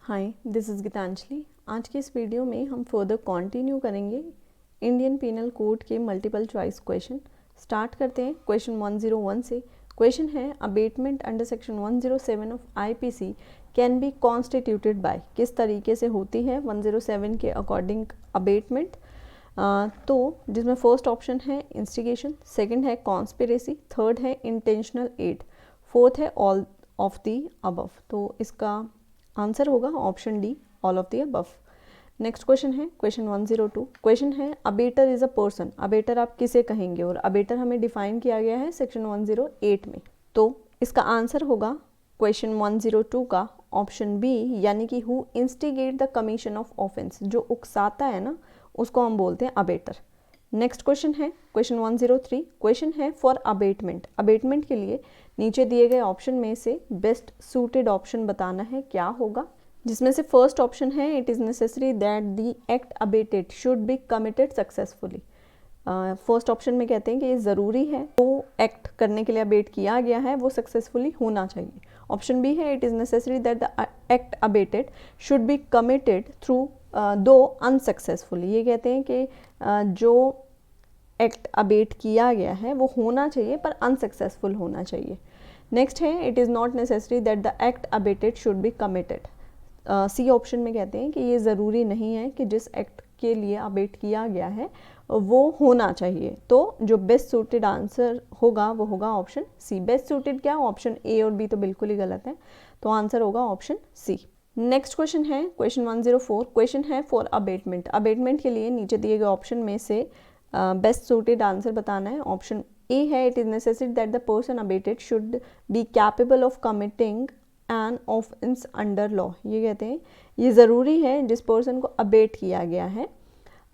Hi, this is Geetanjali. आज के इस वीडियो में हम फर्दर कंटिन्यू करेंगे इंडियन पीनल कोड के मल्टीपल चॉइस क्वेश्चन। स्टार्ट करते हैं क्वेश्चन 101 से। क्वेश्चन है abetment under section 107 of IPC can be constituted by. किस तरीके से होती है 107 के अकॉर्डिंग अबेटमेंट। तो जिसमें फर्स्ट ऑप्शन है इंस्टिगेशन, सेकंड है कॉन्स्पिरेसी, थर्ड है इंटेंशनल एड, फोर्थ है ऑल ऑफ दी अबव। तो इसका आंसर होगा option D, all of the above. Next question है क्वेश्चन 102। क्वेश्चन है abettor is a person. Abettor आप किसे कहेंगे, और अबेटर हमें डिफाइन किया गया है सेक्शन 108 में। तो इसका आंसर होगा क्वेश्चन 102 का ऑप्शन बी, यानी कि who instigate the commission of offence. जो उकसाता है ना, उसको हम बोलते हैं अबेटर। नेक्स्ट क्वेश्चन है क्वेश्चन 103। क्वेश्चन है फॉर अबेटमेंट। अबेटमेंट के लिए नीचे दिए गए ऑप्शन में से बेस्ट सूटेड ऑप्शन बताना है, क्या होगा। जिसमें से फर्स्ट ऑप्शन है it is necessary that the act abetted should be committed successfully. First option में कहते हैं कि ये ज़रूरी है, तो एक्ट करने के लिए अबेट किया गया है वो सक्सेसफुली होना चाहिए। ऑप्शन बी है it is necessary that the act abetted should be committed through दो अनसक्सेसफुली। ये कहते हैं कि जो एक्ट अबेट किया गया है वो होना चाहिए पर अनसक्सेसफुल होना चाहिए। नेक्स्ट है it is not necessary that the act abetted should be committed. C option में कहते हैं कि ये ज़रूरी नहीं है कि जिस एक्ट के लिए अबेट किया गया है वो होना चाहिए। तो जो बेस्ट सूटेड आंसर होगा वो होगा ऑप्शन सी। बेस्ट सूटेड क्या, ऑप्शन ए और बी तो बिल्कुल ही गलत है, तो आंसर होगा ऑप्शन सी। नेक्स्ट क्वेश्चन है क्वेश्चन 104। क्वेश्चन है फॉर अबेटमेंट। अबेटमेंट के लिए नीचे दिए गए ऑप्शन में से बेस्ट सूटेड आंसर बताना है। ऑप्शन ए है it is necessary that the person abetted should be capable of committing an offence under law. ये कहते हैं ये ज़रूरी है जिस पर्सन को अबेट किया गया है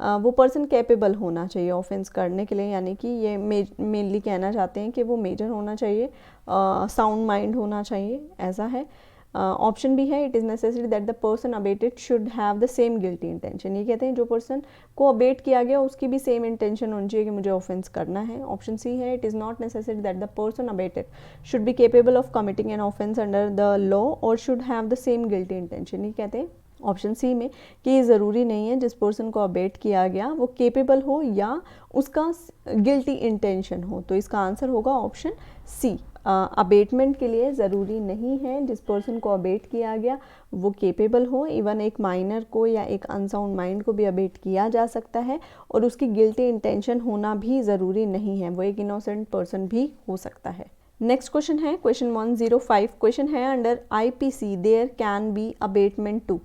वो पर्सन कैपेबल होना चाहिए ऑफेंस करने के लिए, यानी कि ये मेनली कहना चाहते हैं कि वो मेजर होना चाहिए, साउंड माइंड होना चाहिए, ऐसा है। ऑप्शन बी है it is necessary that the person abetted should have the same guilty intention. ये कहते हैं जो पर्सन को अबेट किया गया उसकी भी सेम इंटेंशन होनी चाहिए कि मुझे ऑफेंस करना है। ऑप्शन सी है it is not necessary that the person abetted should be capable of committing an offence under the law or should have the same guilty intention. ये कहते हैं ऑप्शन सी में कि ये ज़रूरी नहीं है जिस पर्सन को अबेट किया गया वो केपेबल हो या उसका गिल्टी इंटेंशन हो। तो इसका आंसर होगा ऑप्शन सी। अबेटमेंट के लिए ज़रूरी नहीं है जिस पर्सन को अबेट किया गया वो केपेबल हो। इवन एक माइनर को या एक अनसाउंड माइंड को भी अबेट किया जा सकता है और उसकी गिल्टी इंटेंशन होना भी ज़रूरी नहीं है, वो एक इनोसेंट पर्सन भी हो सकता है। नेक्स्ट क्वेश्चन है क्वेश्चन 105। क्वेश्चन है under IPC there can be abetment to.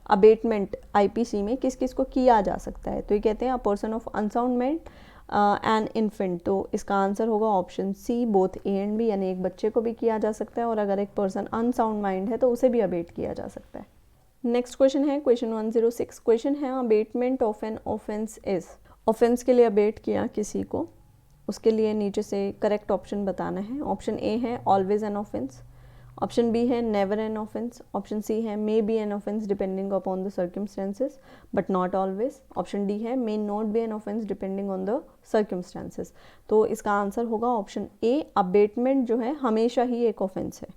Abetment IPC में किस किस को किया जा सकता है, तो ये कहते हैं a person of unsound mind an infant. तो इसका आंसर होगा option C, both A and B, यानी एक बच्चे को भी किया जा सकता है और अगर एक पर्सन अनसाउंड माइंड है तो उसे भी अबेट किया जा सकता है। नेक्स्ट क्वेश्चन है क्वेश्चन 106। क्वेश्चन है abetment of an offence is. Offence के लिए अबेट किया किसी को, उसके लिए नीचे से करेक्ट ऑप्शन बताना है। ऑप्शन ए है always an offence, option B है never an offence, option C है may be an offence depending upon the circumstances but not always, option D है may not be an offence depending on the circumstances. तो इसका answer होगा option ए, abetment जो है हमेशा ही एक ऑफेंस है।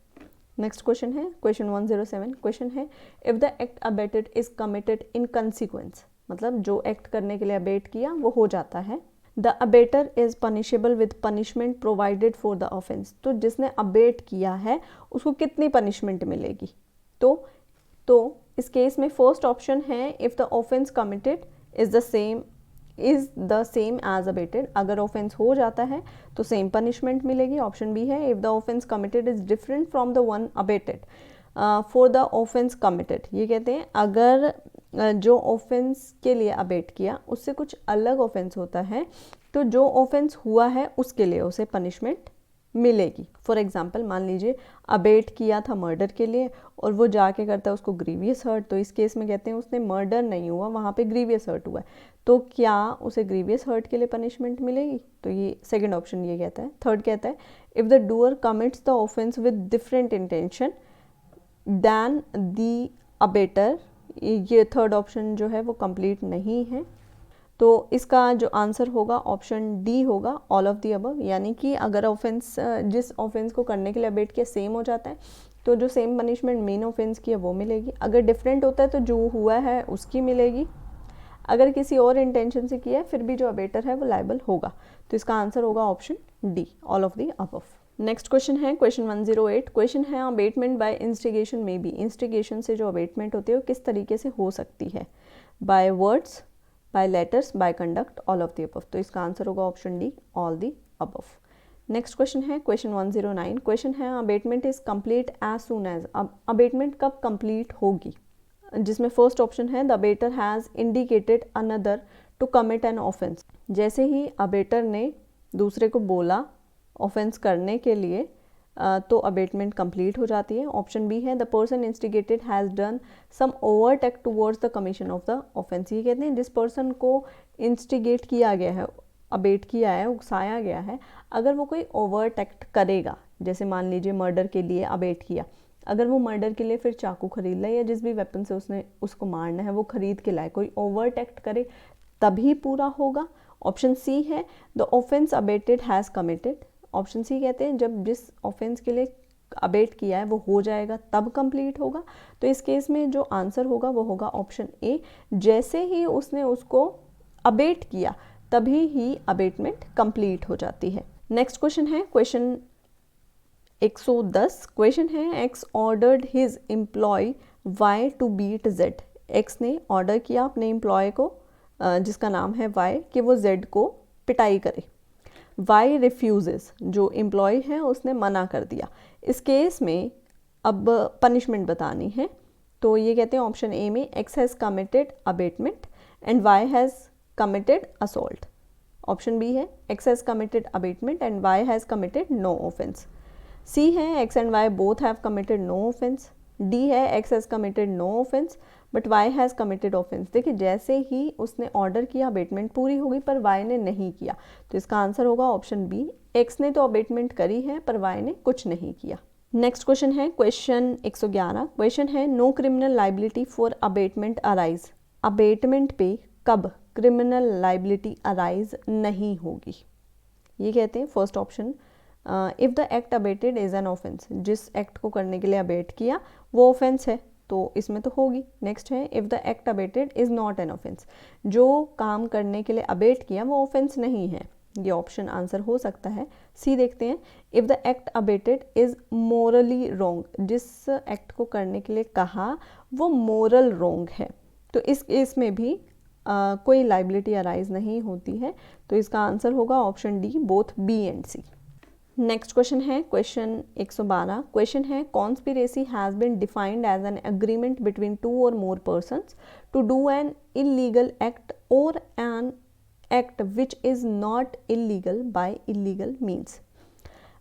नेक्स्ट क्वेश्चन है क्वेश्चन 107। क्वेश्चन है if the act abetted is committed in consequence. मतलब जो एक्ट करने के लिए अबेट किया वो हो जाता है। The abettor is punishable with punishment provided for the offence. तो जिसने अबेट किया है उसको कितनी पनिशमेंट मिलेगी। तो इस केस में फर्स्ट ऑप्शन है if the offence committed is the same as abetted. अगर ऑफेंस हो जाता है तो सेम पनिशमेंट मिलेगी। ऑप्शन बी है if the offence committed is different from the one abetted for the offence committed. ये कहते हैं अगर जो ऑफेंस के लिए अबेट किया उससे कुछ अलग ऑफेंस होता है तो जो ऑफेंस हुआ है उसके लिए उसे पनिशमेंट मिलेगी। फॉर एग्जांपल मान लीजिए अबेट किया था मर्डर के लिए और वो जाके करता है उसको ग्रीवियस हर्ट, तो इस केस में कहते हैं उसने मर्डर नहीं हुआ, वहाँ पे ग्रीवियस हर्ट हुआ है, तो क्या उसे ग्रीवियस हर्ट के लिए पनिशमेंट मिलेगी। तो ये सेकेंड ऑप्शन ये कहता है। थर्ड कहता है if the doer commits the offence with different intention than the abettor. ये थर्ड ऑप्शन जो है वो कंप्लीट नहीं है, तो इसका जो आंसर होगा ऑप्शन डी होगा, ऑल ऑफ दी अबव। यानी कि अगर ऑफेंस जिस ऑफेंस को करने के लिए अबेट किया सेम हो जाता है तो जो सेम पनिशमेंट मेन ऑफेंस की है वो मिलेगी, अगर डिफरेंट होता है तो जो हुआ है उसकी मिलेगी, अगर किसी और इंटेंशन से किया है फिर भी जो अबेटर है वो लायबल होगा। तो इसका आंसर होगा option D, all of the above. Next question है क्वेश्चन 108। क्वेश्चन है अबेटमेंट बाय इंस्टिगेशन में बी, इंस्टिगेशन से जो अबेटमेंट होती है वो किस तरीके से हो सकती है, by words, by letters, by conduct, all of the above. तो इसका आंसर होगा option D, all the above. Next question है क्वेश्चन 109। क्वेश्चन है abetment is complete as soon as, अब अबेटमेंट कब कंप्लीट होगी, जिसमें फर्स्ट ऑप्शन है the abettor has indicated another to commit an offence, जैसे ही अबेटर ने दूसरे को बोला ऑफेंस करने के लिए तो अबेटमेंट कंप्लीट हो जाती है। ऑप्शन बी है the person instigated has done some overt act towards the commission of the offence, ये कहते हैं जिस पर्सन को इंस्टिगेट किया गया है, अबेट किया है, उकसाया गया है, अगर वो कोई ओवर्ट एक्ट करेगा, जैसे मान लीजिए मर्डर के लिए अबेट किया, अगर वो मर्डर के लिए फिर चाकू खरीद लाए या जिस भी वेपन से उसने उसको मारना है वो खरीद के लाए, कोई ओवर्ट एक्ट करे तभी पूरा होगा। ऑप्शन सी है the offence abetted has committed, option C कहते हैं जब जिस ऑफेंस के लिए अबेट किया है वो हो जाएगा तब कंप्लीट होगा। तो इस केस में जो आंसर होगा वो होगा ऑप्शन ए, जैसे ही उसने उसको अबेट किया तभी ही अबेटमेंट कंप्लीट हो जाती है। नेक्स्ट क्वेश्चन है क्वेश्चन 110। क्वेश्चन है X ordered his employ Y to beat Z, X ने ऑर्डर किया अपने एम्प्लॉय को जिसका नाम है वाई कि वो जेड को पिटाई करे, वाई रिफ्यूजेस, जो एम्प्लॉय है उसने मना कर दिया। इस केस में अब पनिशमेंट बतानी है, तो ये कहते हैं ऑप्शन ए में x has committed abetment and y has committed assault. Option B है x has committed abetment and y has committed no offence. C है x and y both have committed no offence. D है x has committed no offence but y has committed offence. देखिए जैसे ही उसने order किया abetment पूरी होगी पर Y ने नहीं किया, तो इसका आंसर होगा ऑप्शन बी, एक्स ने तो अबेटमेंट करी है पर वाई ने कुछ नहीं किया। नेक्स्ट क्वेश्चन है क्वेश्चन 111। क्वेश्चन है no criminal liability for abetment arise, abetment पे कब क्रिमिनल लाइबिलिटी अराइज नहीं होगी, ये कहते हैं first option if the act abetted is an offence, जिस एक्ट को करने के लिए अबेट किया वो ऑफेंस है तो इसमें तो होगी। नेक्स्ट है if the act abetted is not an offence, जो काम करने के लिए अबेट किया वो ऑफेंस नहीं है, ये ऑप्शन आंसर हो सकता है। सी देखते हैं if the act abetted is Morli wrong, जिस एक्ट को करने के लिए कहा वो मोरल रॉन्ग है, तो इस केस में भी कोई लाइबिलिटी अराइज नहीं होती है, तो इसका आंसर होगा option D, both B and C. Next question है क्वेश्चन 112। क्वेश्चन है conspiracy has been defined as an agreement between two or more persons to do an illegal act or an act which is not illegal by illegal means.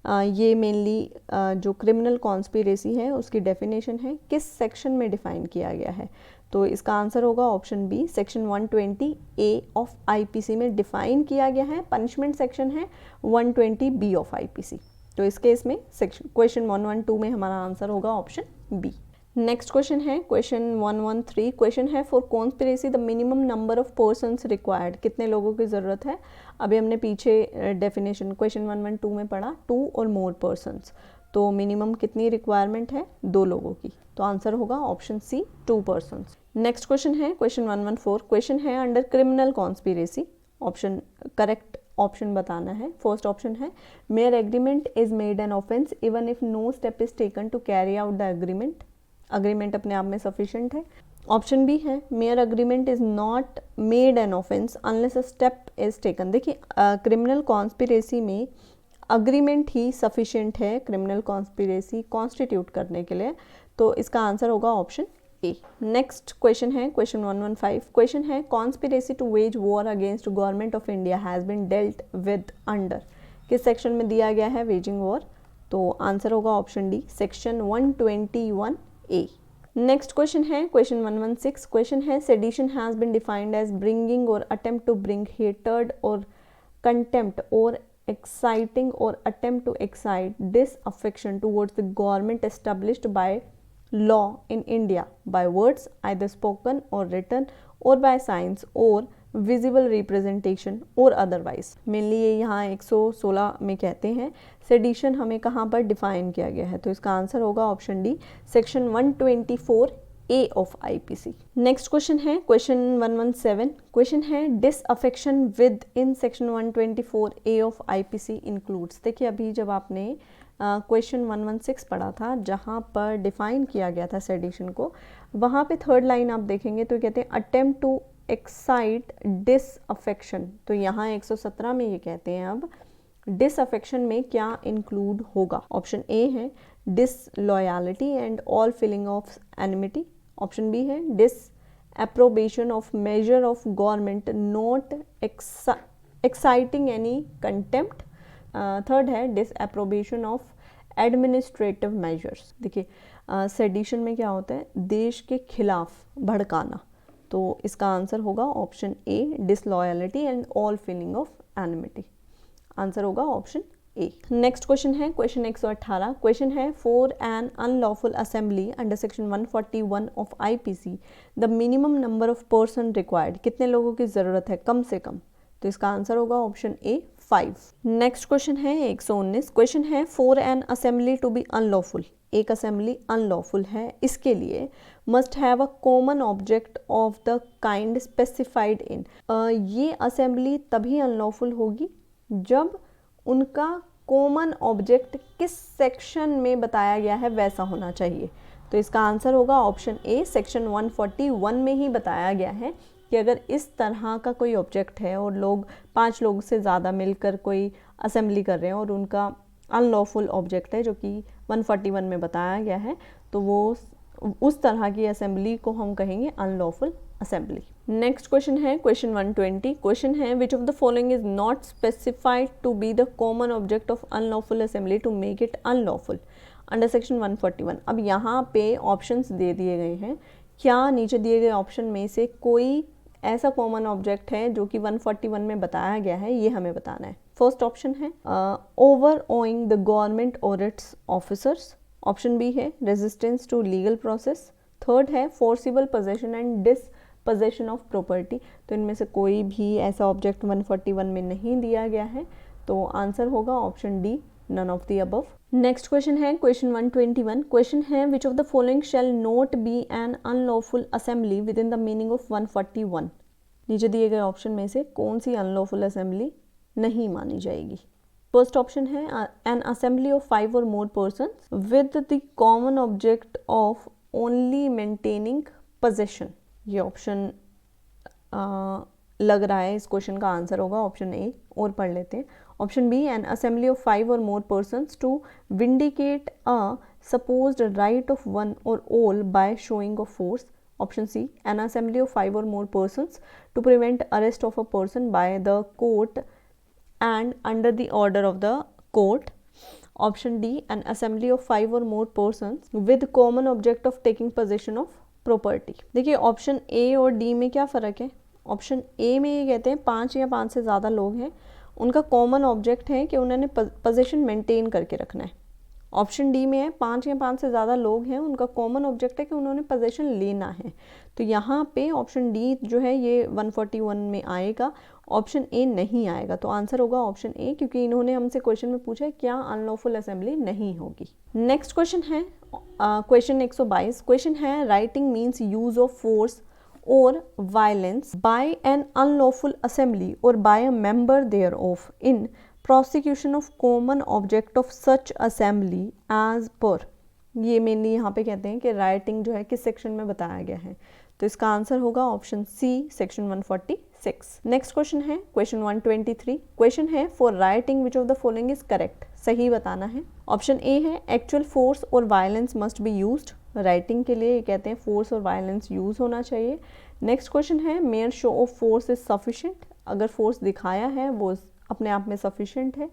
ये mainly जो criminal conspiracy है उसकी definition है, किस section में define किया गया है, तो इसका आंसर होगा option B, section 120A of IPC में डिफाइन किया गया है। पनिशमेंट सेक्शन है 120B ऑफ आईपीसी, तो इस केस में सेक्शन क्वेश्चन 112 में हमारा आंसर होगा ऑप्शन बी। नेक्स्ट क्वेश्चन है क्वेश्चन 113। क्वेश्चन है for conspiracy the minimum number of persons required, कितने लोगों की ज़रूरत है। अभी हमने पीछे डेफिनेशन क्वेश्चन 112 में पढ़ा 2 और मोर पर्सन्स, तो मिनिमम कितनी रिक्वायरमेंट है, 2 लोगों की, तो आंसर होगा option C, 2 persons. Next question है क्वेश्चन 114। क्वेश्चन है under criminal conspiracy, option correct option बताना है। फर्स्ट ऑप्शन है mere agreement is made an offence even if no step is taken to carry out the agreement, agreement अपने आप में sufficient है। Option B है mere agreement is not made an offence unless a step is taken. देखिए criminal conspiracy में agreement ही sufficient है criminal conspiracy constitute करने के लिए, तो इसका आंसर होगा ऑप्शन ए। नेक्स्ट क्वेश्चन है क्वेश्चन 115। क्वेश्चन है conspiracy to wage war against government of India has been dealt with under, किस सेक्शन में दिया गया है वेजिंग वॉर, तो आंसर होगा option D, section 121A। Next question है क्वेश्चन 116। क्वेश्चन है sedition has been defined as bringing or attempt to bring hatred or contempt or exciting or attempt to excite disaffection towards the government established by law in India by words either spoken or written or by signs or visible representation और otherwise. Mainly ये यहाँ 116 में कहते हैं sedition हमें कहाँ पर define किया गया है, तो इसका आंसर होगा option D, section 124 A of IPC. Next question है क्वेश्चन 117। क्वेश्चन है disaffection with in section 124 A of IPC includes. देखिए अभी जब आपने क्वेश्चन 116 पढ़ा था जहाँ पर डिफाइन किया गया था सेडिशन को, वहाँ पे थर्ड लाइन आप देखेंगे तो कहते हैं अटेम्प्ट टू एक्साइट डिसअफेक्शन। तो यहाँ 117 में ये कहते हैं अब डिसअफेक्शन में क्या इंक्लूड होगा। ऑप्शन ए है disloyalty and all feeling of enmity. Option B है disapprobation of measure of government not exciting any contempt. Third है डिसअप्रोबेशन ऑफ एडमिनिस्ट्रेटिव मेजर्स। देखिए सेडिशन में क्या होता है, देश के खिलाफ भड़काना, तो इसका आंसर होगा option A disloyalty and all feeling of enmity. Answer होगा ऑप्शन ए। नेक्स्ट क्वेश्चन है क्वेश्चन 118। क्वेश्चन है for an unlawful assembly under section 141 of IPC the minimum number of person required. कितने लोगों की ज़रूरत है कम से कम, तो इसका आंसर होगा ऑप्शन ए 5। नेक्स्ट क्वेश्चन है 119। क्वेश्चन है for an assembly to be unlawful. एक असेंबली अनलॉफुल है, इसके लिए must have a common object of the kind specified in. ये असेंबली तभी अनलॉफुल होगी जब उनका कॉमन ऑब्जेक्ट किस सेक्शन में बताया गया है वैसा होना चाहिए। तो इसका आंसर होगा ऑप्शन ए, सेक्शन 141 में ही बताया गया है कि अगर इस तरह का कोई ऑब्जेक्ट है और लोग 5 लोग से ज़्यादा मिलकर कोई असेंबली कर रहे हैं और उनका अनलॉफुल ऑब्जेक्ट है जो कि 141 में बताया गया है, तो वो उस तरह की असेंबली को हम कहेंगे अनलॉफुल असेंबली। नेक्स्ट क्वेश्चन है क्वेश्चन 120। क्वेश्चन है which of the following is not specified to be the common object of unlawful assembly to make it unlawful under section 141। अब यहाँ पे ऑप्शंस दे दिए गए हैं, क्या नीचे दिए गए ऑप्शन में से कोई ऐसा कॉमन ऑब्जेक्ट है जो कि 141 में बताया गया है, ये हमें बताना है। फर्स्ट ऑप्शन है overawing the government or its officers. Option B है resistance to legal process. Third है forcible possession and dispossession of property. तो इनमें से कोई भी ऐसा ऑब्जेक्ट 141 में नहीं दिया गया है, तो आंसर होगा option D, none of the above. Next question है क्वेश्चन 121। क्वेश्चन है which of the following shall not be an unlawful assembly within the meaning of 141। नीचे दिए गए ऑप्शन में से कौन सी अनलॉफुल असेंबली नहीं मानी जाएगी। फर्स्ट ऑप्शन है an assembly of 5 or more persons with the common object of only maintaining possession. ये ऑप्शन लग रहा है इस क्वेश्चन का आंसर होगा ऑप्शन ए, और पढ़ लेते हैं। Option B an assembly of 5 or more persons to vindicate a supposed right of one or all by showing of force. Option C an assembly of 5 or more persons to prevent arrest of a person by the court and under the order of the court. Option D an assembly of 5 or more persons with common object of taking possession of property. देखिए option A और D में क्या फ़र्क है। Option A में ये कहते हैं 5 या 5 से ज़्यादा लोग हैं, उनका कॉमन ऑब्जेक्ट है कि उन्होंने पोजीशन मेंटेन करके रखना है। ऑप्शन डी में है 5 या 5 से ज़्यादा लोग हैं, उनका कॉमन ऑब्जेक्ट है कि उन्होंने पोजीशन लेना है। तो यहाँ पे ऑप्शन डी जो है ये 141 में आएगा, ऑप्शन ए नहीं आएगा। तो आंसर होगा ऑप्शन ए, क्योंकि इन्होंने हमसे क्वेश्चन में पूछा है क्या अनलॉफुल असेंबली नहीं होगी। नेक्स्ट क्वेश्चन है क्वेश्चन 122। क्वेश्चन है rioting means use of force और violence by an unlawful assembly और by a member there of in prosecution of common object of such assembly as per. ये mainly यहाँ पे कहते हैं कि राइटिंग जो है किस सेक्शन में बताया गया है, तो इसका आंसर होगा option C, section 146। Next question है क्वेश्चन 123। क्वेश्चन है for rioting which of the following is correct. सही बताना है। ऑप्शन ए है एक्चुअल फोर्स और violence must be used. Rioting के लिए कहते हैं फोर्स और वायलेंस यूज होना चाहिए। नेक्स्ट क्वेश्चन है mayor show off force is sufficient. अगर फोर्स दिखाया है वो अपने आप में सफिशिएंट है।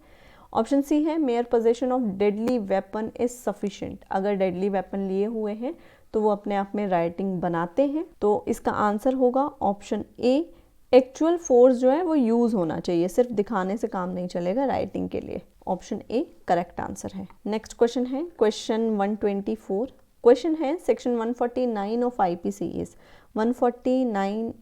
ऑप्शन सी है mayor possession of deadly weapon is sufficient. अगर डेडली वेपन लिए हुए हैं तो वो अपने आप में राइटिंग बनाते हैं। तो इसका आंसर होगा ऑप्शन ए, एक्चुअल फोर्स जो है वो यूज़ होना चाहिए, सिर्फ दिखाने से काम नहीं चलेगा राइटिंग के लिए। ऑप्शन ए करेक्ट आंसर है। नेक्स्ट क्वेश्चन है क्वेश्चन 124। क्वेश्चन है सेक्शन 149 ऑफ आईपीसी इज 149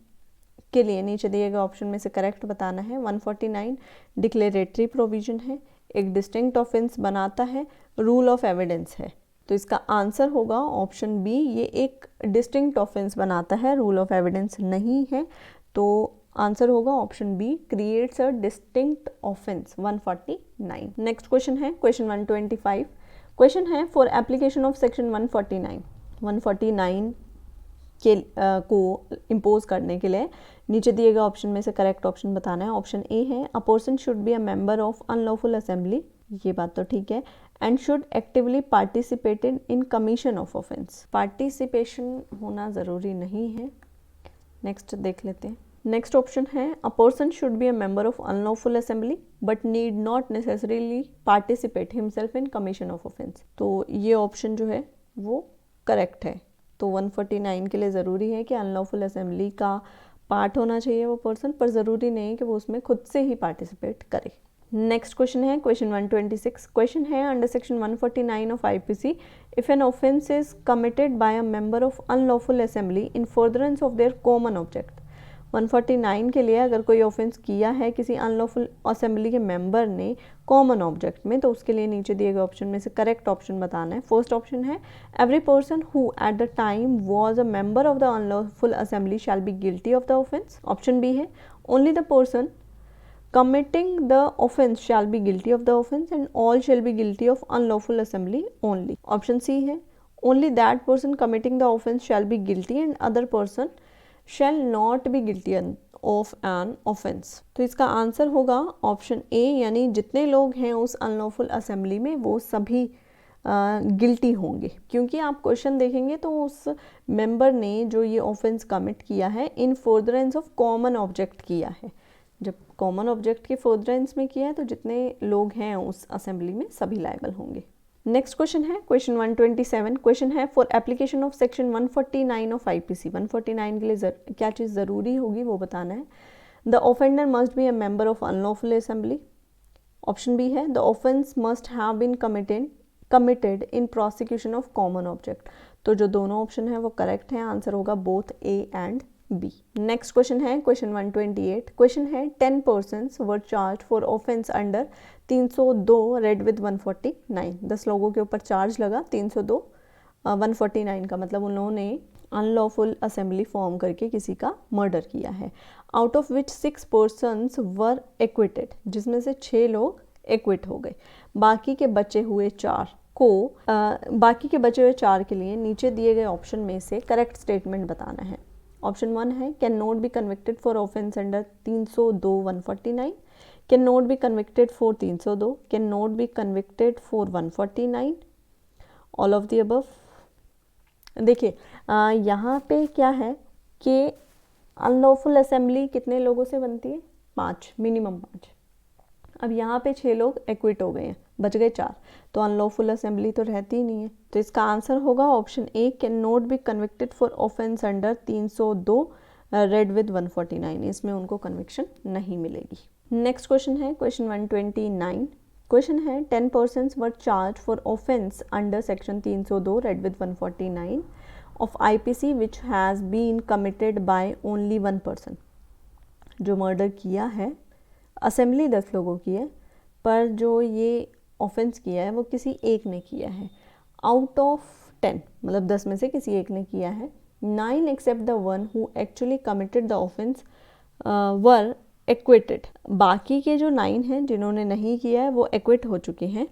के लिए नीचे दिए गए ऑप्शन में से करेक्ट बताना है। 149 डिक्लेरेटरी प्रोविजन है, एक डिस्टिंक्ट ऑफेंस बनाता है, रूल ऑफ एविडेंस है। तो इसका आंसर होगा ऑप्शन बी, ये एक डिस्टिंक्ट ऑफेंस बनाता है, रूल ऑफ एविडेंस नहीं है। तो आंसर होगा option B, creates a distinct offence. 149। Next question है क्वेश्चन 125। क्वेश्चन है फॉर एप्लीकेशन ऑफ सेक्शन 149 के को इम्पोज करने के लिए नीचे दिए गए ऑप्शन में से करेक्ट ऑप्शन बताना है। ऑप्शन ए है a person should be a member of unlawful assembly, ये बात तो ठीक है, and should actively participated in commission of offence. Participation होना ज़रूरी नहीं है। नेक्स्ट देख लेते हैं। नेक्स्ट ऑप्शन है a person should be a member of unlawful assembly but need not necessarily participate himself in commission of offence. तो ये ऑप्शन जो है वो करेक्ट है। तो 149 के लिए ज़रूरी है कि अनलॉफुल असेंबली का पार्ट होना चाहिए वो पर्सन, पर ज़रूरी नहीं है कि वो उसमें खुद से ही पार्टिसिपेट करे। नेक्स्ट क्वेश्चन है क्वेश्चन 126। क्वेश्चन है under section 149 of IPC if N offence is committed by a member of unlawful assembly in furtherance of their common object. 149 के लिए अगर कोई ऑफेंस किया है किसी अनलॉफुल असेंबली के मेंबर ने कॉमन ऑब्जेक्ट में, तो उसके लिए नीचे दिए गए ऑप्शन में से करेक्ट ऑप्शन बताना है। फर्स्ट ऑप्शन है every person who at the time was a member of the unlawful assembly shall be guilty of the offence. Option B है only the person committing the offense shall be guilty of the offense and all shall be guilty of unlawful assembly only. Option C है only that person committing the offense shall be guilty and other person shall not be guilty of an offense. तो इसका answer होगा option ए, यानी जितने लोग हैं उस unlawful assembly में वो सभी गिल्टी होंगे, क्योंकि आप क्वेश्चन देखेंगे तो उस मेंबर ने जो ये ऑफेंस कमिट किया है इन फर्दरेंस ऑफ कॉमन ऑब्जेक्ट किया है। जब कॉमन ऑब्जेक्ट के फर्दरेंस में किया है तो जितने लोग हैं उस असेंबली में सभी लायबल होंगे। नेक्स्ट क्वेश्चन है क्वेश्चन 127। क्वेश्चन है for application of section 149 of IPC. 149 के लिए क्या चीज़ ज़रूरी होगी वो बताना है। The offender must be a member of unlawful assembly. Option B है the offence must have been committed in prosecution of common object. तो जो दोनों ऑप्शन है वो करेक्ट है, आंसर होगा both A and B. Next question है question 128। Question है 10 persons were charge for offence under 302 read with 149। 10 लोगों के ऊपर चार्ज लगा 302 149 का मतलब उन लोगों ने अनलॉफुल असेंबली फॉर्म करके किसी का मर्डर किया है। Out of which 6 persons were acquitted, जिसमें से 6 लोग एक्विट हो गए। बाकी के बचे हुए 4 के लिए नीचे दिए गए ऑप्शन में से करेक्ट स्टेटमेंट बताना है। ऑप्शन 1 है can not be convicted for offence under 302 149, can not be convicted for 302, can not be convicted for 149, all of the above. देखिए यहाँ पे क्या है कि अनलॉफुल असेंबली कितने लोगों से बनती है? 5, मिनिमम 5। अब यहाँ पे 6 लोग एक्विट हो गए हैं, बच गए 4, तो अनलॉफुल असेंबली तो रहती ही नहीं है। तो इसका आंसर होगा option A can not be convicted for offence under 302 read with 149। इसमें उनको कन्विक्शन नहीं मिलेगी। नेक्स्ट क्वेश्चन है क्वेश्चन 129। क्वेश्चन है 10 persons were charge for offence under section 302 read with 149 of IPC which has been committed by only 1 person। जो murder किया है, assembly 10 लोगों की है, पर जो ये ऑफेंस किया है वो किसी एक ने किया है। आउट ऑफ 10 मतलब 10 में से किसी एक ने किया है। 9 except the one who actually committed the offence were acquitted. बाकी के जो 9 हैं जिन्होंने नहीं किया है वो एक्विट हो चुके हैं।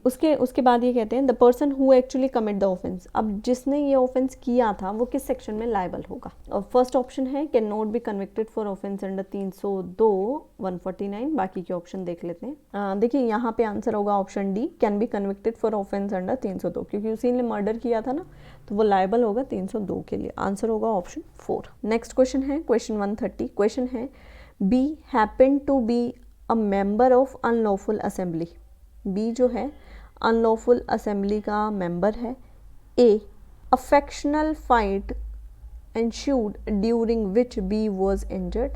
उसके बाद ये कहते हैं the person who actually commit the offence. अब जिसने ये ऑफेंस किया था वो किस सेक्शन में लायबल होगा? फर्स्ट ऑप्शन है can not be convicted for offence under 302 149। बाकी के ऑप्शन देख लेते हैं। देखिए यहाँ पे आंसर होगा option D can be convicted for offence under 302, क्योंकि उसी ने मर्डर किया था ना, तो वो लायबल होगा 302 के लिए। आंसर होगा ऑप्शन 4। नेक्स्ट क्वेश्चन है क्वेश्चन 130। क्वेश्चन है B happen to be a member of unlawful assembly. B जो है अनलॉफुल असेंबली का मेंबर है। A affectional fight ensued during which B was injured.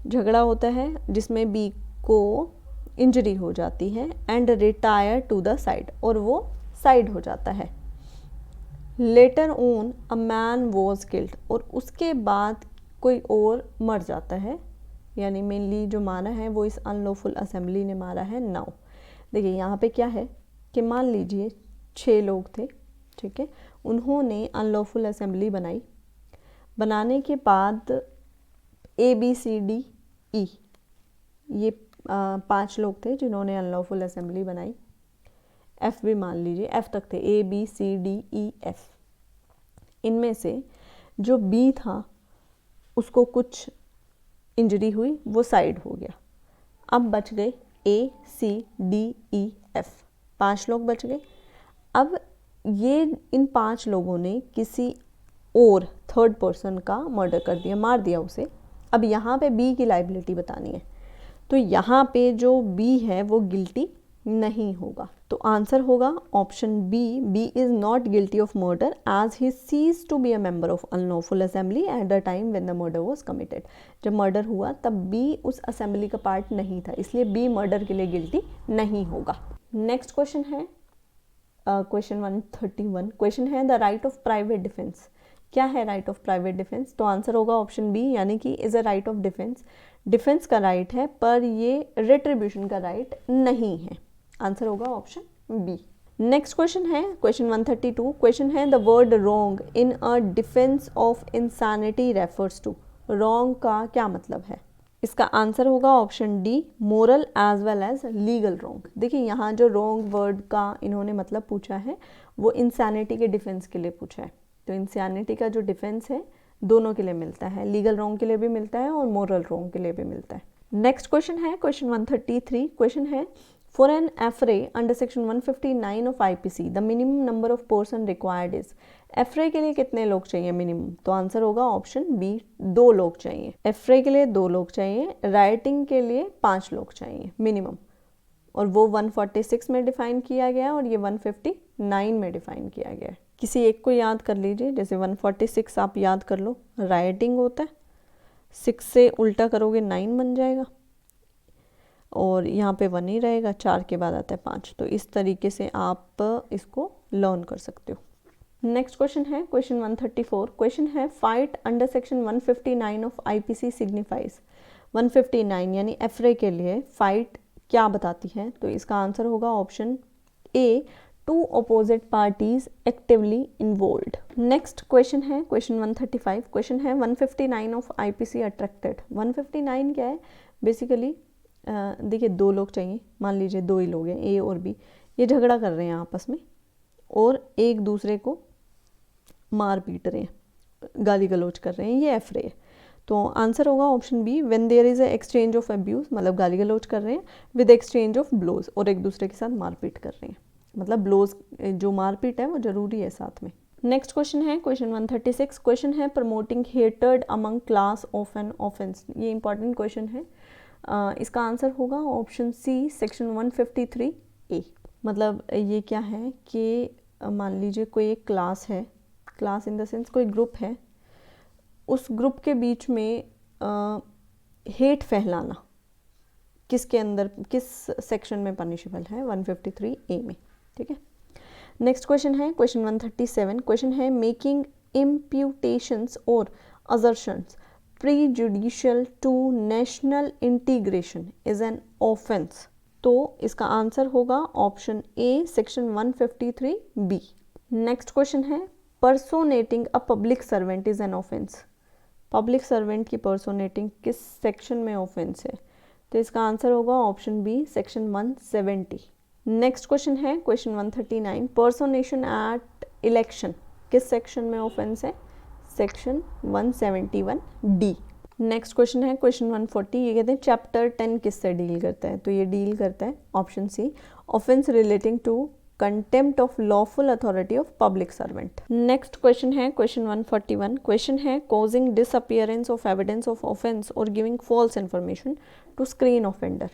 झगड़ा होता है जिसमें बी को इंजरी हो जाती है। And retire to the side, और वो साइड हो जाता है। Later on a man was killed, और उसके बाद कोई और मर जाता है, यानी मेनली जो मारा है वो इस अनलॉफुल असेंबली ने मारा है। नाउ देखिए यहाँ पे क्या है कि मान लीजिए 6 लोग थे, ठीक है, उन्होंने अनलॉफुल असेंबली बनाई। बनाने के बाद ABCDE ये 5 लोग थे जिन्होंने अनलॉफुल असेंबली बनाई। F भी मान लीजिए, F तक थे, ABCDEF। इनमें से जो B था उसको कुछ इंजरी हुई, वो साइड हो गया। अब बच गए ACDEF, 5 लोग बच गए। अब ये इन 5 लोगों ने किसी और थर्ड पर्सन का मर्डर कर दिया, मार दिया उसे। अब यहाँ पे B की लाइबिलिटी बतानी है, तो यहाँ पे जो B है वो गिल्टी नहीं होगा। तो आंसर होगा option B is not guilty of murder as he ceases to be a member of unlawful assembly at the time when the murder was committed. जब मर्डर हुआ तब B उस असेंबली का पार्ट नहीं था, इसलिए B मर्डर के लिए गिल्टी नहीं होगा। नेक्स्ट क्वेश्चन है क्वेश्चन 131। क्वेश्चन है the right of private defence. क्या है राइट ऑफ प्राइवेट डिफेंस? तो आंसर होगा ऑप्शन बी, यानी कि is a right of defence. Defence का राइट है पर ये रिट्रीब्यूशन का राइट नहीं है। आंसर होगा ऑप्शन बी। नेक्स्ट क्वेश्चन है क्वेश्चन 132। क्वेश्चन है the word wrong in a defence of insanity refers to. Wrong का क्या मतलब है? इसका आंसर होगा option D, moral as well as legal wrong. देखिए यहाँ जो रॉन्ग वर्ड का इन्होंने मतलब पूछा है वो इंसैनिटी के डिफेंस के लिए पूछा है। तो इंसैनिटी का जो डिफेंस है दोनों के लिए मिलता है, लीगल रॉन्ग के लिए भी मिलता है और मोरल रॉन्ग के लिए भी मिलता है। नेक्स्ट क्वेश्चन है क्वेश्चन 133। क्वेश्चन है for an affray under section 159 of IPC the minimum number of person required is. Affray के लिए कितने लोग चाहिए मिनिमम? तो आंसर होगा ऑप्शन बी, 2 लोग चाहिए। एफरे के लिए 2 लोग चाहिए, राइटिंग के लिए 5 लोग चाहिए मिनिमम, और वो 146 में डिफाइन किया गया और ये 159 में डिफाइन किया गया है। किसी एक को याद कर लीजिए, जैसे 146 आप याद कर लो, राइटिंग होता है, 6 से उल्टा करोगे 9 बन जाएगा, और यहाँ पे 1 ही रहेगा, 4 के बाद आता है 5। तो इस तरीके से आप इसको लर्न कर सकते हो। नेक्स्ट क्वेश्चन है क्वेश्चन 134। क्वेश्चन है fight under section 159 of IPC signifies. 159 यानी एफरे के लिए फाइट क्या बताती है? तो इसका आंसर होगा ऑप्शन ए, 2 opposite parties actively involved. Next question है क्वेश्चन 135। क्वेश्चन है 159 ऑफ IPC अट्रैक्टेड। 159 क्या है? बेसिकली देखिए 2 लोग चाहिए, मान लीजिए 2 ही लोग हैं, A और B, ये झगड़ा कर रहे हैं आपस में और एक दूसरे को मार पीट रहे हैं, गाली गलौज कर रहे हैं, ये एफरे है। तो आंसर होगा option B, when there is a exchange of abuse, मतलब गाली गलौज कर रहे हैं, विद एक्सचेंज ऑफ ब्लोज, और एक दूसरे के साथ मारपीट कर रहे हैं, मतलब ब्लोज जो मारपीट है वो जरूरी है साथ में। नेक्स्ट क्वेश्चन है क्वेश्चन 136। क्वेश्चन है promoting hatred among class of an offence. ये इंपॉर्टेंट क्वेश्चन है। इसका आंसर होगा ऑप्शन सी, सेक्शन 153A। मतलब ये क्या है कि मान लीजिए कोई एक क्लास है, क्लास इन द सेंस कोई ग्रुप है, उस ग्रुप के बीच में हेट फैलाना किसके अंदर, किस सेक्शन में पनिशेबल है? 153A में, ठीक है। नेक्स्ट क्वेश्चन है क्वेश्चन 137। क्वेश्चन है making imputations or assertions prejudicial to national integration is an offence. तो इसका आंसर होगा option A, section 153B। Next question है personating a public servant is an offence. Public servant की personating किस section में offence है? तो इसका आंसर होगा option B, section 170। Next question है क्वेश्चन 139। पर्सोनेशन एट इलेक्शन किस सेक्शन में ऑफेंस है? Section 171D। नेक्स्ट क्वेश्चन है क्वेश्चन 140। ये कहते हैं चैप्टर 10 किससे डील करता है? तो ये डील करता है option C, offence relating to contempt of lawful authority of public servant. Next question है क्वेश्चन 141। क्वेश्चन है causing disappearance of evidence of offence or giving false information to screen offender.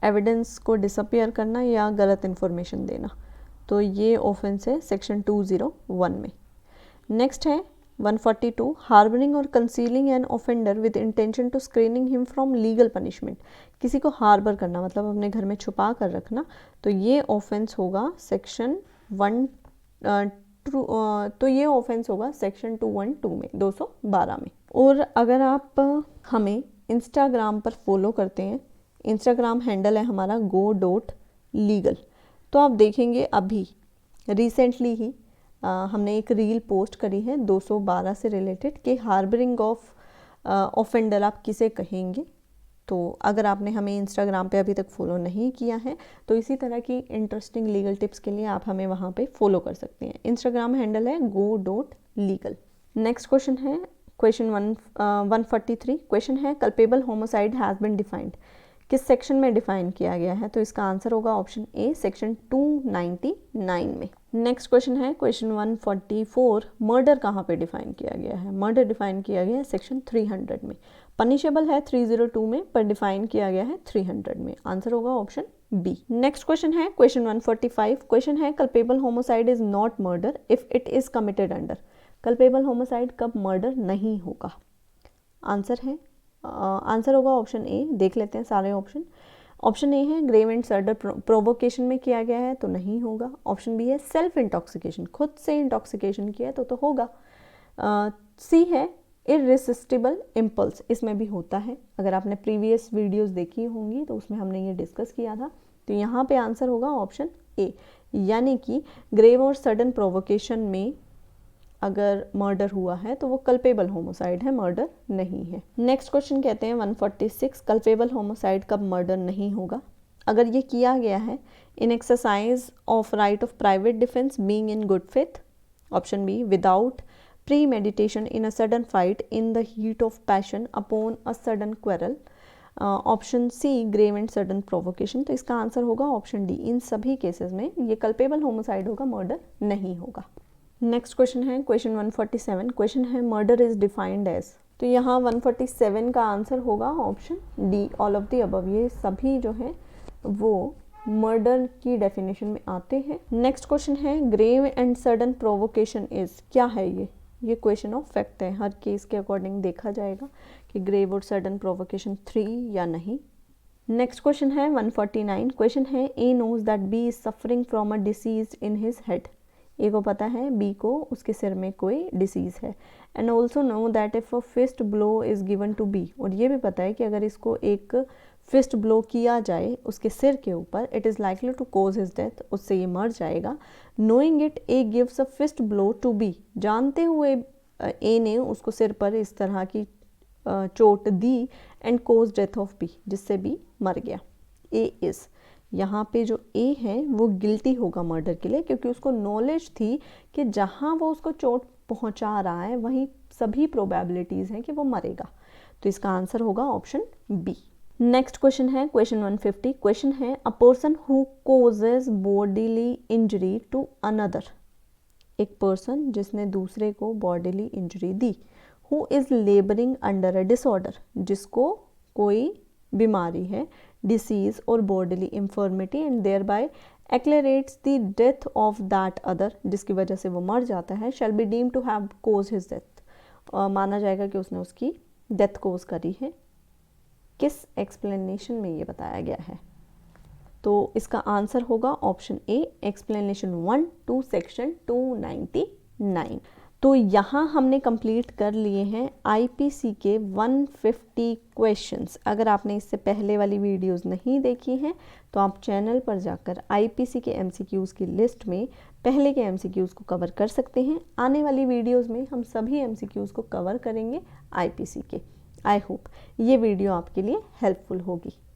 Evidence को disappear करना या गलत information देना, तो ये offence है सेक्शन 201 में। नेक्स्ट है 142। Harbouring or concealing an offender with intention to screening him from legal punishment. किसी को हार्बर करना मतलब अपने घर में छुपा कर रखना, तो ये ऑफेंस होगा सेक्शन तो ये ऑफेंस होगा सेक्शन 212 में, 212 में। और अगर आप हमें इंस्टाग्राम पर फॉलो करते हैं, इंस्टाग्राम हैंडल है हमारा go.legal, तो आप देखेंगे अभी रिसेंटली ही हमने एक रील पोस्ट करी है 212 से रिलेटेड कि हार्बरिंग ऑफ ऑफेंडर आप किसे कहेंगे। तो अगर आपने हमें इंस्टाग्राम पे अभी तक फॉलो नहीं किया है तो इसी तरह की इंटरेस्टिंग लीगल टिप्स के लिए आप हमें वहाँ पे फॉलो कर सकते हैं। इंस्टाग्राम हैंडल है go.legal। नेक्स्ट क्वेश्चन है क्वेश्चन 143। क्वेश्चन है culpable homicide has been defined, किस सेक्शन में डिफाइन किया गया है? तो इसका आंसर होगा ऑप्शन ए, सेक्शन 299 में। नेक्स्ट क्वेश्चन है क्वेश्चन 144। मर्डर कहाँ पे डिफाइन किया गया है? मर्डर डिफाइन किया गया है सेक्शन 300 में। पनिशेबल है 302 में, पर डिफाइन किया गया है 300 में। आंसर होगा ऑप्शन बी। नेक्स्ट क्वेश्चन है क्वेश्चन 145। क्वेश्चन है culpable homicide is not murder if it is committed under. Culpable homicide कब मर्डर नहीं होगा? आंसर होगा ऑप्शन ए। देख लेते हैं सारे ऑप्शन। ऑप्शन ए है ग्रेव एंड सडन प्रोवोकेशन में किया गया है तो नहीं होगा। ऑप्शन बी है सेल्फ इंटॉक्सिकेशन, खुद से इंटॉक्सिकेशन किया है तो होगा। सी है इररेसिस्टिबल इम्पल्स, इसमें भी होता है। अगर आपने प्रीवियस वीडियोस देखी होंगी तो उसमें हमने ये डिस्कस किया था। तो यहाँ पे आंसर होगा ऑप्शन ए, यानी कि ग्रेव और सडन प्रोवोकेशन में अगर मर्डर हुआ है तो वो कल्पेबल होमोसाइड है, मर्डर नहीं है। नेक्स्ट क्वेश्चन कहते हैं 146। कल्पेबल होमोसाइड कब मर्डर नहीं होगा? अगर ये किया गया है in exercise of right of private defence being in good faith. Option B without premeditation in a sudden fight in the heat of passion upon a sudden quarrel. Option C grave and sudden provocation. तो इसका answer होगा option D. इन सभी cases में ये culpable homicide होगा, murder नहीं होगा। Next question है क्वेश्चन 147। क्वेश्चन है मर्डर इज डिफाइंड एज। तो यहाँ 147 का आंसर होगा option D, all of the above. ये सभी जो है वो मर्डर की डेफिनेशन में आते हैं। नेक्स्ट क्वेश्चन है grave and sudden provocation is, क्या है ये क्वेश्चन ऑफ फैक्ट है। हर केस के अकॉर्डिंग देखा जाएगा कि ग्रेव और सडन प्रोवोकेशन 3 या नहीं। नेक्स्ट क्वेश्चन है 149। क्वेश्चन है A knows that B is suffering from a disease in his head. A को पता है बी को उसके सिर में कोई डिसीज़ है। And also know that if a fist blow is given to B, और ये भी पता है कि अगर इसको एक फिस्ट ब्लो किया जाए उसके सिर के ऊपर, it is likely to cause his death, उससे ये मर जाएगा। Knowing it A gives a fist blow to B, जानते हुए ए ने उसको सिर पर इस तरह की चोट दी and cause death of B, जिससे बी मर गया। ए इज़, यहाँ पे जो ए है वो गिल्टी होगा मर्डर के लिए, क्योंकि उसको नॉलेज थी कि जहाँ वो उसको चोट पहुँचा रहा है वहीं सभी प्रोबेबिलिटीज़ हैं कि वो मरेगा। तो इसका आंसर होगा ऑप्शन बी। नेक्स्ट क्वेश्चन है क्वेश्चन 150। क्वेश्चन है a person who causes bodily injury to another. एक पर्सन जिसने दूसरे को बॉडीली इंजरी दी। Who is labouring under a disorder, जिसको कोई बीमारी है, disease or bodily infirmity, and thereby accelerates the death of that other, जिसकी वजह से वो मर जाता है, shall be deem to have cause his death, माना जाएगा कि उसने उसकी डेथ कोज करी है। किस एक्सप्लेनेशन में ये बताया गया है? तो इसका आंसर होगा option A, explanation 1 to section 299। तो यहाँ हमने कंप्लीट कर लिए हैं आईपीसी के 150 क्वेश्चंस। अगर आपने इससे पहले वाली वीडियोस नहीं देखी हैं तो आप चैनल पर जाकर आईपीसी के एमसीक्यूज़ की लिस्ट में पहले के एमसीक्यूज़ को कवर कर सकते हैं। आने वाली वीडियोस में हम सभी एमसीक्यूज़ को कवर करेंगे आईपीसी के। आई होप ये वीडियो आपके लिए हेल्पफुल होगी।